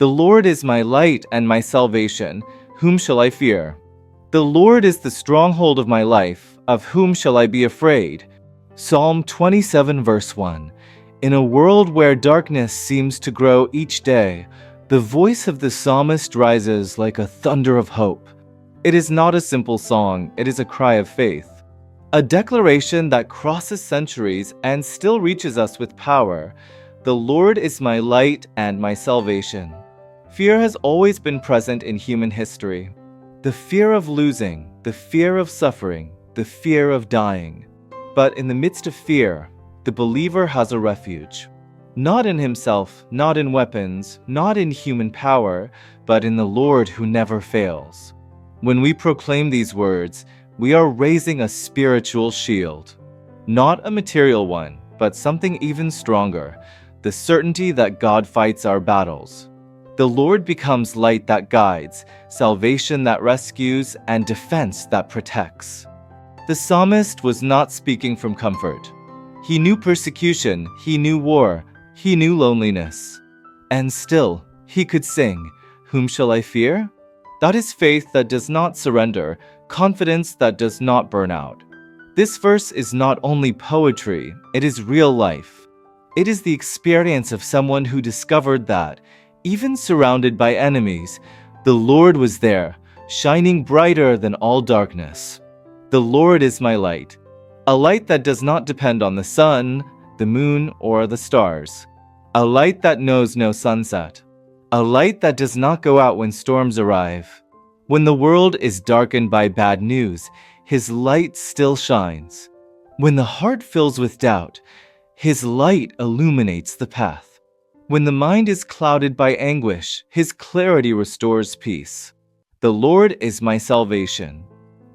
The Lord is my light and my salvation. Whom shall I fear? The Lord is the stronghold of my life. Of whom shall I be afraid? Psalm 27 verse 1. In a world where darkness seems to grow each day, the voice of the psalmist rises like a thunder of hope. It is not a simple song, it is a cry of faith. A declaration that crosses centuries and still reaches us with power. The Lord is my light and my salvation. Fear has always been present in human history. The fear of losing, the fear of suffering, the fear of dying. But in the midst of fear, the believer has a refuge. Not in himself, not in weapons, not in human power, but in the Lord who never fails. When we proclaim these words, we are raising a spiritual shield. Not a material one, but something even stronger, the certainty that God fights our battles. The Lord becomes light that guides, salvation that rescues, and defense that protects. The psalmist was not speaking from comfort. He knew persecution, he knew war, he knew loneliness. And still, he could sing, "Whom shall I fear?" That is faith that does not surrender, confidence that does not burn out. This verse is not only poetry, it is real life. It is the experience of someone who discovered that, even surrounded by enemies, the Lord was there, shining brighter than all darkness. The Lord is my light, a light that does not depend on the sun, the moon, or the stars. A light that knows no sunset. A light that does not go out when storms arrive. When the world is darkened by bad news, His light still shines. When the heart fills with doubt, His light illuminates the path. When the mind is clouded by anguish, His clarity restores peace. The Lord is my salvation.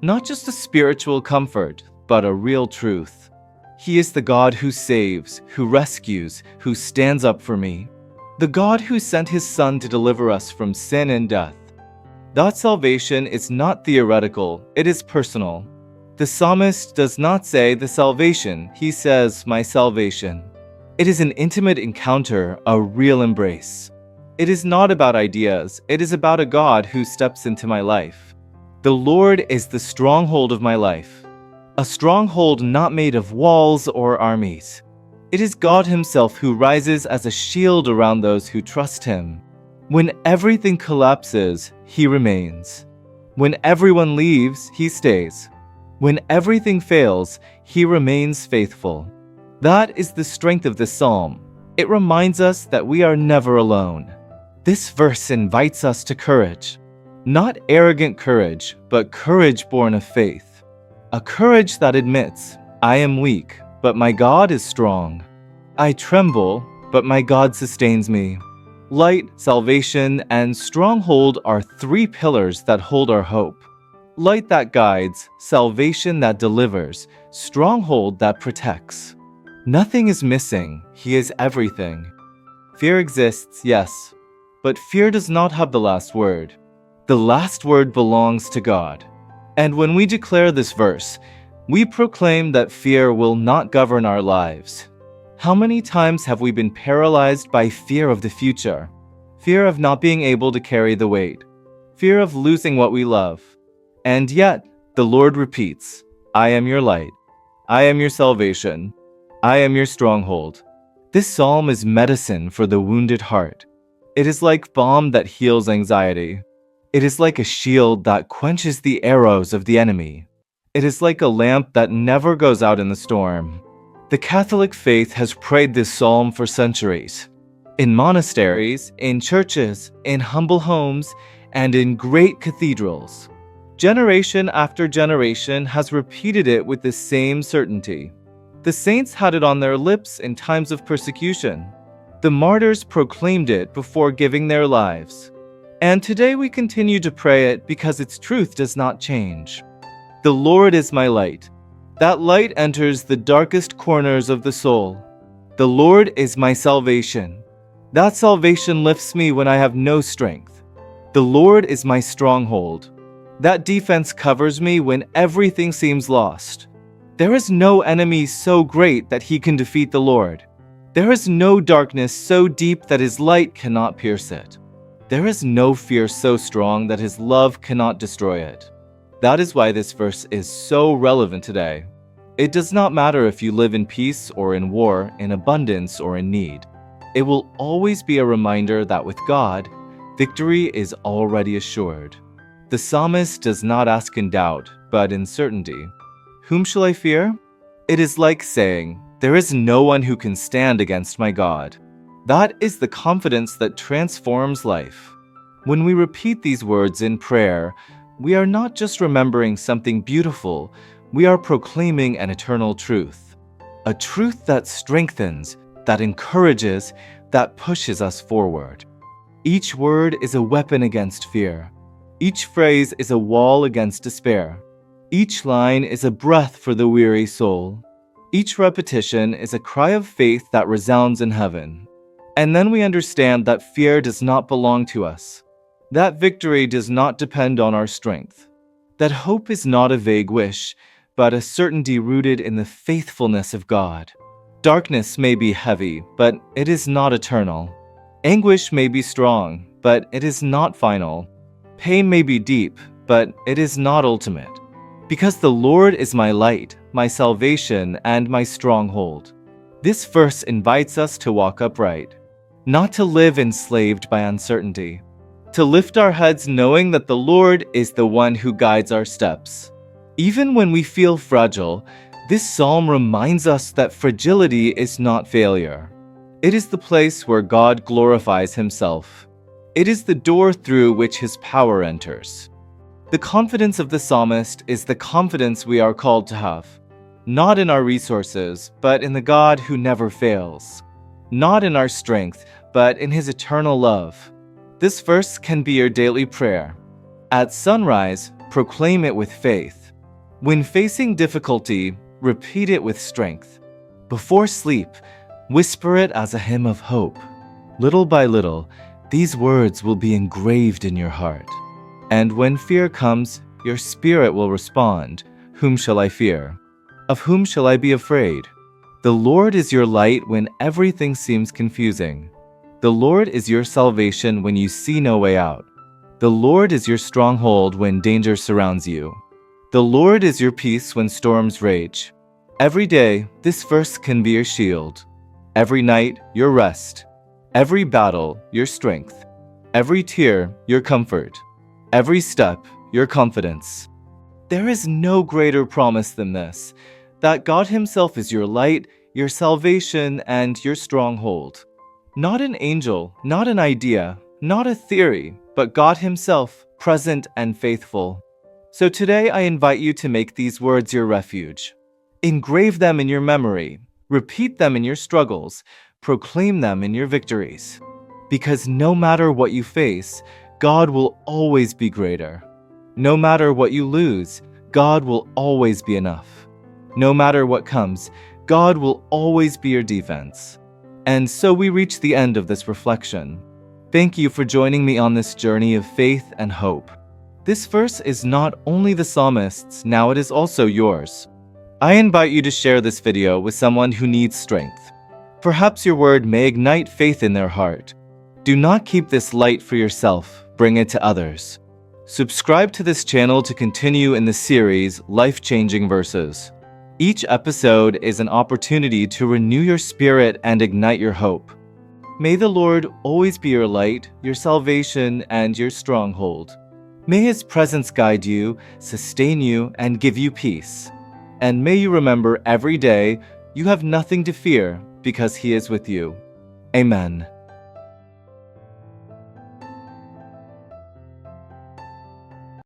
Not just a spiritual comfort, but a real truth. He is the God who saves, who rescues, who stands up for me. The God who sent His Son to deliver us from sin and death. That salvation is not theoretical, it is personal. The psalmist does not say the salvation, he says my salvation. It is an intimate encounter, a real embrace. It is not about ideas, it is about a God who steps into my life. The Lord is the stronghold of my life. A stronghold not made of walls or armies. It is God Himself who rises as a shield around those who trust Him. When everything collapses, He remains. When everyone leaves, He stays. When everything fails, He remains faithful. That is the strength of this psalm. It reminds us that we are never alone. This verse invites us to courage. Not arrogant courage, but courage born of faith. A courage that admits, I am weak, but my God is strong. I tremble, but my God sustains me. Light, salvation, and stronghold are three pillars that hold our hope. Light that guides, salvation that delivers, stronghold that protects. Nothing is missing, He is everything. Fear exists, yes, but fear does not have the last word. The last word belongs to God. And when we declare this verse, we proclaim that fear will not govern our lives. How many times have we been paralyzed by fear of the future? Fear of not being able to carry the weight. Fear of losing what we love. And yet, the Lord repeats, I am your light. I am your salvation. I am your stronghold. This psalm is medicine for the wounded heart. It is like balm that heals anxiety. It is like a shield that quenches the arrows of the enemy. It is like a lamp that never goes out in the storm. The Catholic faith has prayed this psalm for centuries. In monasteries, in churches, in humble homes, and in great cathedrals. Generation after generation has repeated it with the same certainty. The saints had it on their lips in times of persecution. The martyrs proclaimed it before giving their lives. And today we continue to pray it because its truth does not change. The Lord is my light. That light enters the darkest corners of the soul. The Lord is my salvation. That salvation lifts me when I have no strength. The Lord is my stronghold. That defense covers me when everything seems lost. There is no enemy so great that he can defeat the Lord. There is no darkness so deep that His light cannot pierce it. There is no fear so strong that his love cannot destroy it. That is why this verse is so relevant today. It does not matter if you live in peace or in war, in abundance or in need. It will always be a reminder that with God, victory is already assured. The psalmist does not ask in doubt, but in certainty. Whom shall I fear? It is like saying, there is no one who can stand against my God. That is the confidence that transforms life. When we repeat these words in prayer, we are not just remembering something beautiful, we are proclaiming an eternal truth. A truth that strengthens, that encourages, that pushes us forward. Each word is a weapon against fear. Each phrase is a wall against despair. Each line is a breath for the weary soul. Each repetition is a cry of faith that resounds in heaven. And then we understand that fear does not belong to us, that victory does not depend on our strength, that hope is not a vague wish, but a certainty rooted in the faithfulness of God. Darkness may be heavy, but it is not eternal. Anguish may be strong, but it is not final. Pain may be deep, but it is not ultimate. Because the Lord is my light, my salvation, and my stronghold. This verse invites us to walk upright, not to live enslaved by uncertainty, to lift our heads knowing that the Lord is the one who guides our steps. Even when we feel fragile, this psalm reminds us that fragility is not failure. It is the place where God glorifies himself. It is the door through which his power enters. The confidence of the psalmist is the confidence we are called to have, not in our resources, but in the God who never fails, not in our strength, but in his eternal love. This verse can be your daily prayer. At sunrise, proclaim it with faith. When facing difficulty, repeat it with strength. Before sleep, whisper it as a hymn of hope. Little by little, these words will be engraved in your heart. And when fear comes, your spirit will respond, whom shall I fear? Of whom shall I be afraid? The Lord is your light when everything seems confusing. The Lord is your salvation when you see no way out. The Lord is your stronghold when danger surrounds you. The Lord is your peace when storms rage. Every day, this verse can be your shield. Every night, your rest. Every battle, your strength. Every tear, your comfort. Every step, your confidence. There is no greater promise than this, that God himself is your light, your salvation, and your stronghold. Not an angel, not an idea, not a theory, but God himself, present and faithful. So today I invite you to make these words your refuge. Engrave them in your memory, repeat them in your struggles, proclaim them in your victories. Because no matter what you face, God will always be greater. No matter what you lose, God will always be enough. No matter what comes, God will always be your defense. And so we reach the end of this reflection. Thank you for joining me on this journey of faith and hope. This verse is not only the psalmist's, now it is also yours. I invite you to share this video with someone who needs strength. Perhaps your word may ignite faith in their heart. Do not keep this light for yourself, bring it to others. Subscribe to this channel to continue in the series Life-Changing Verses. Each episode is an opportunity to renew your spirit and ignite your hope. May the Lord always be your light, your salvation, and your stronghold. May his presence guide you, sustain you, and give you peace. And may you remember every day you have nothing to fear because he is with you. Amen.